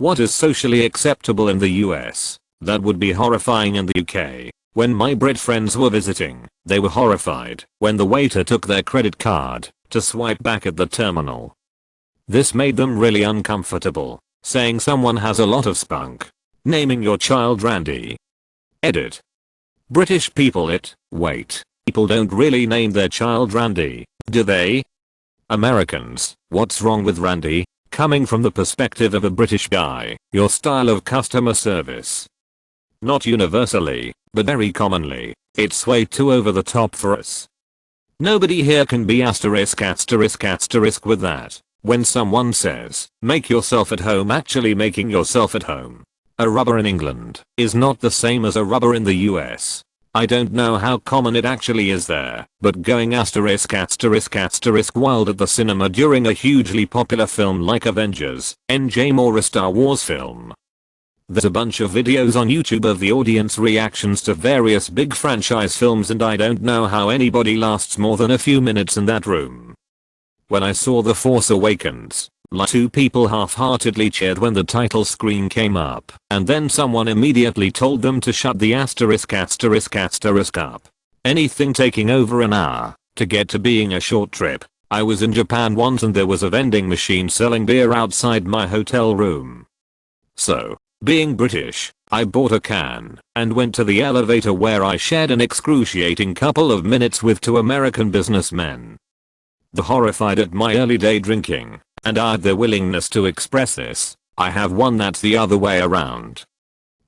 What is socially acceptable in the US, that would be horrifying in the UK. When my Brit friends were visiting, they were horrified when the waiter took their credit card to swipe back at the terminal. This made them really uncomfortable, saying someone has a lot of spunk. Naming your child Randy. Edit. British people wait, people don't really name their child Randy, do they? Americans, what's wrong with Randy? Coming from the perspective of a British guy, your style of customer service. Not universally, but very commonly, it's way too over the top for us. Nobody here can be asterisk with that. When someone says, make yourself at home, actually making yourself at home. A rubber in England is not the same as a rubber in the US. I don't know how common it actually is there, but going asterisk wild at the cinema during a hugely popular film like Avengers, Endgame or a Star Wars film. There's a bunch of videos on YouTube of the audience reactions to various big franchise films, and I don't know how anybody lasts more than a few minutes in that room. When I saw The Force Awakens, like 2 people half-heartedly cheered when the title screen came up, and then someone immediately told them to shut the asterisk up. Anything taking over an hour to get to being a short trip. I was in Japan once and there was a vending machine selling beer outside my hotel room. So, being British, I bought a can and went to the elevator where I shared an excruciating couple of minutes with 2 American businessmen. They're horrified at my early day drinking, and I had their willingness to express this. I have one that's the other way around.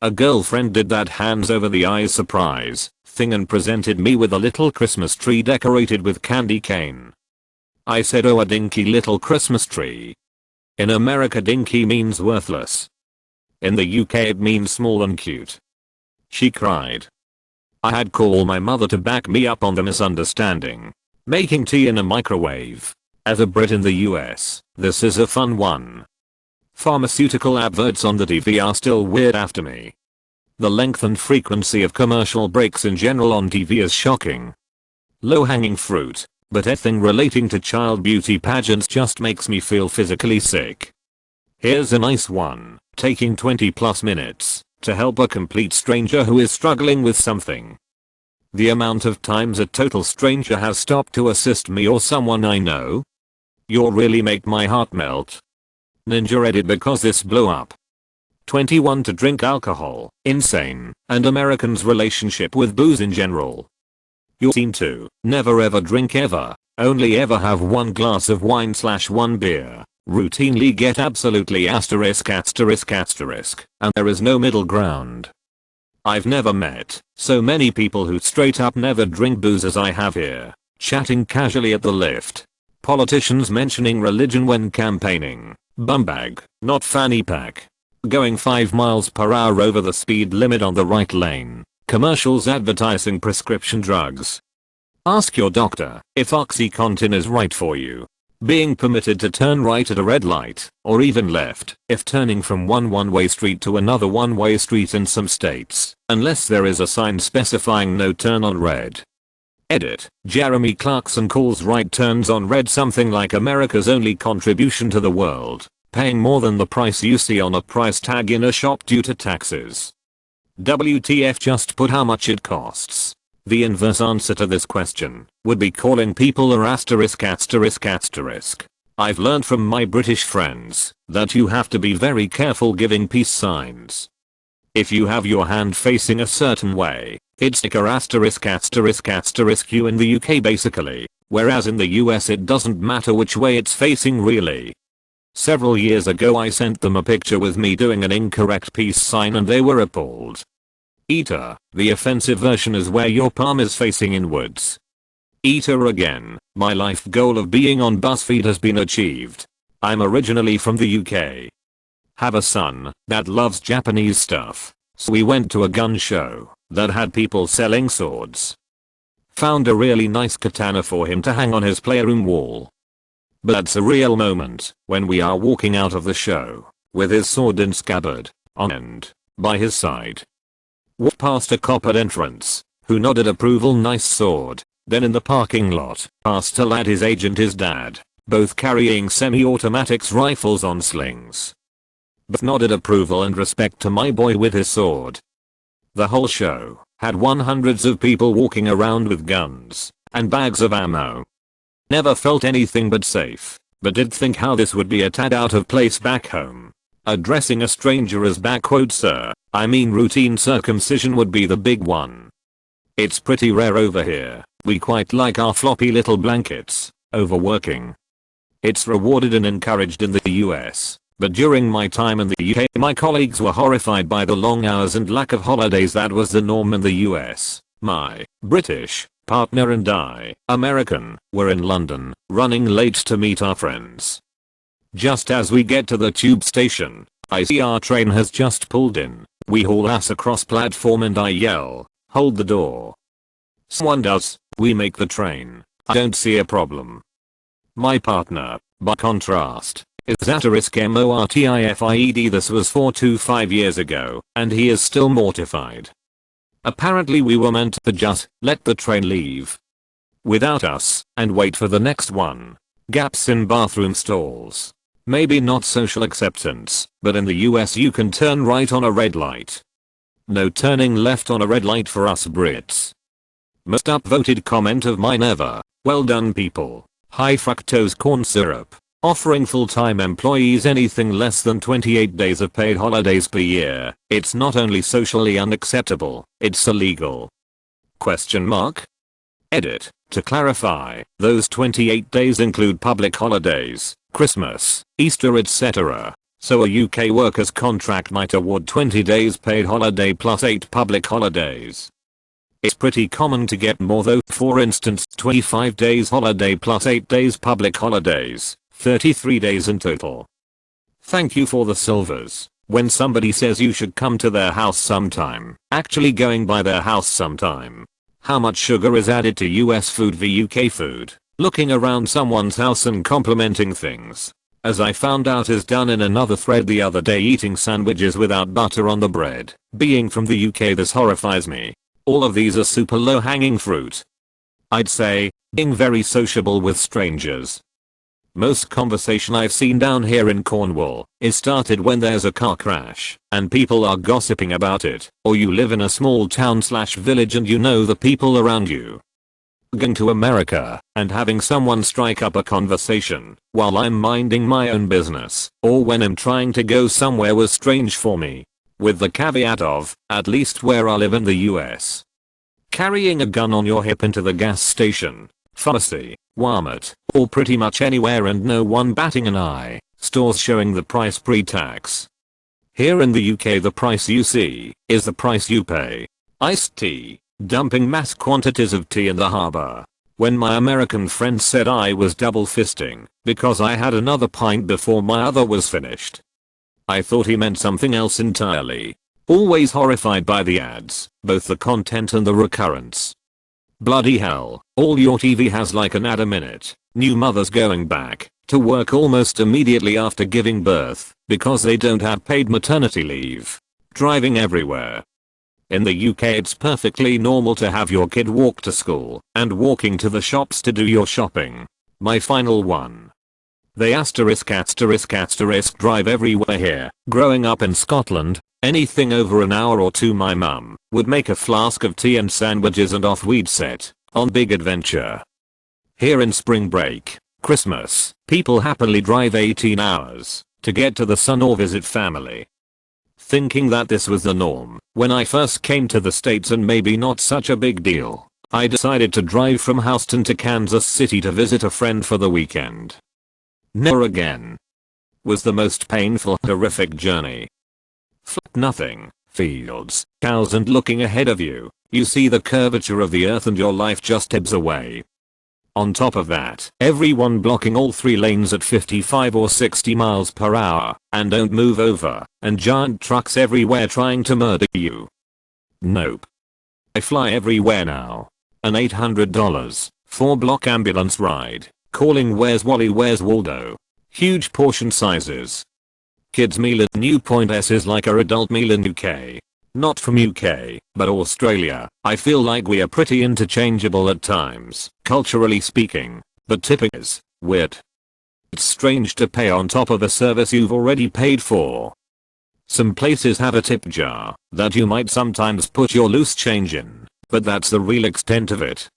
A girlfriend did that hands over the eyes surprise thing and presented me with a little Christmas tree decorated with candy cane. I said, oh, a dinky little Christmas tree. In America dinky means worthless. In the UK it means small and cute. She cried. I had called my mother to back me up on the misunderstanding. Making tea in a microwave. As a Brit in the US, this is a fun one. Pharmaceutical adverts on the TV are still weird after me. The length and frequency of commercial breaks in general on TV is shocking. Low-hanging fruit, but anything relating to child beauty pageants just makes me feel physically sick. Here's a nice one, taking 20+ minutes to help a complete stranger who is struggling with something. The amount of times a total stranger has stopped to assist me or someone I know. You really make my heart melt. Ninja edit because this blew up. 21 to drink alcohol, insane, and Americans' relationship with booze in general. You're seen to never ever drink ever, only ever have 1 glass of wine/1 beer, routinely get absolutely asterisk, and there is no middle ground. I've never met so many people who straight up never drink booze as I have here, chatting casually at the lift. Politicians mentioning religion when campaigning. Bumbag, not fanny pack. Going 5 miles per hour over the speed limit on the right lane. Commercials advertising prescription drugs. Ask your doctor if OxyContin is right for you. Being permitted to turn right at a red light, or even left, if turning from one one-way street to another one-way street in some states, unless there is a sign specifying no turn on red. Edit. Jeremy Clarkson calls right turns on red something like America's only contribution to the world, paying more than the price you see on a price tag in a shop due to taxes. WTF, just put how much it costs. The inverse answer to this question would be calling people a asterisk. I've learned from my British friends that you have to be very careful giving peace signs. If you have your hand facing a certain way, it's like a asterisk you in the UK basically, whereas in the US it doesn't matter which way it's facing really. Several years ago I sent them a picture with me doing an incorrect peace sign and they were appalled. Eater, the offensive version is where your palm is facing inwards. Eater again, my life goal of being on BuzzFeed has been achieved. I'm originally from the UK. Have a son that loves Japanese stuff, so we went to a gun show that had people selling swords. Found a really nice katana for him to hang on his playroom wall. But that's a real moment when we are walking out of the show with his sword in scabbard on end by his side. Walked past a cop at entrance who nodded approval, nice sword. Then in the parking lot past a lad his age and his dad, both carrying semi-automatics rifles on slings. but nodded approval and respect to my boy with his sword. The whole show had hundreds of people walking around with guns and bags of ammo. Never felt anything but safe, but did think how this would be a tad out of place back home. Addressing a stranger as "sir, I mean routine circumcision" would be the big one. It's pretty rare over here. We quite like our floppy little blankets. Overworking. It's rewarded and encouraged in the US, but during my time in the UK my colleagues were horrified by the long hours and lack of holidays that was the norm in the US. My British partner and I, American, were in London, running late to meet our friends. Just as we get to the tube station, I see our train has just pulled in. We haul ass across platform and I yell, "Hold the door." Someone does. We make the train. I don't see a problem. My partner, by contrast, is *mortified. This was 4 to 5 years ago, and he is still mortified. Apparently we were meant to just let the train leave without us and wait for the next one. Gaps in bathroom stalls. Maybe not social acceptance, but in the US you can turn right on a red light. No turning left on a red light for us Brits. Most upvoted comment of mine ever. Well done people. High fructose corn syrup. Offering full-time employees anything less than 28 days of paid holidays per year. It's not only socially unacceptable, it's illegal. Question mark? Edit. To clarify, those 28 days include public holidays, Christmas, Easter etc. So a UK worker's contract might award 20 days paid holiday plus 8 public holidays. It's pretty common to get more though, for instance 25 days holiday plus 8 days public holidays, 33 days in total. Thank you for the silvers. When somebody says you should come to their house sometime, actually going by their house sometime. How much sugar is added to US food v UK food? Looking around someone's house and complimenting things. As I found out is done in another thread the other day, eating sandwiches without butter on the bread. Being from the UK this horrifies me. All of these are super low hanging fruit. I'd say, being very sociable with strangers. Most conversation I've seen down here in Cornwall is started when there's a car crash and people are gossiping about it, or you live in a small town/village and you know the people around you. Going to America and having someone strike up a conversation while I'm minding my own business, or when I'm trying to go somewhere, was strange for me. With the caveat of, at least where I live in the US. Carrying a gun on your hip into the gas station, pharmacy, Walmart, or pretty much anywhere and no one batting an eye, stores showing the price pre-tax. Here in the UK the price you see is the price you pay. Iced tea, dumping mass quantities of tea in the harbour. When my American friend said I was double fisting because I had another pint before my other was finished, I thought he meant something else entirely. Always horrified by the ads, both the content and the recurrence. Bloody hell, all your TV has like an ad a minute. New mothers going back to work almost immediately after giving birth because they don't have paid maternity leave. Driving everywhere. In the UK it's perfectly normal to have your kid walk to school and walking to the shops to do your shopping. My final one. They asterisk drive everywhere here. Growing up in Scotland, anything over an hour or two my mum would make a flask of tea and sandwiches and off we'd set on big adventure. Here in spring break, Christmas, people happily drive 18 hours to get to the sun or visit family. Thinking that this was the norm, when I first came to the States and maybe not such a big deal, I decided to drive from Houston to Kansas City to visit a friend for the weekend. Never again. Was the most painful, horrific journey. Flat nothing, fields, cows and looking ahead of you, you see the curvature of the earth and your life just ebbs away. On top of that, everyone blocking all 3 lanes at 55 or 60 miles per hour, and don't move over, and giant trucks everywhere trying to murder you. Nope. I fly everywhere now. An $800, 4-block ambulance ride. Calling Where's Wally Where's Waldo. Huge portion sizes. Kids meal at New Point S is like a adult meal in UK. Not from UK, but Australia. I feel like we are pretty interchangeable at times, culturally speaking, but tipping is weird. It's strange to pay on top of a service you've already paid for. Some places have a tip jar that you might sometimes put your loose change in, but that's the real extent of it.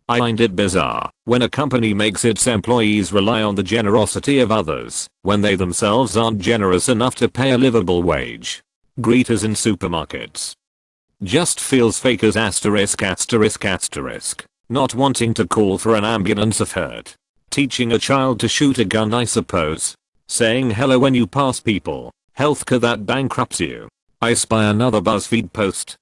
I find it bizarre when a company makes its employees rely on the generosity of others when they themselves aren't generous enough to pay a livable wage. Greeters in supermarkets. Just feels fake as asterisk asterisk asterisk. Not wanting to call for an ambulance of hurt. Teaching a child to shoot a gun, I suppose. Saying hello when you pass people. Healthcare that bankrupts you. I spy another BuzzFeed post.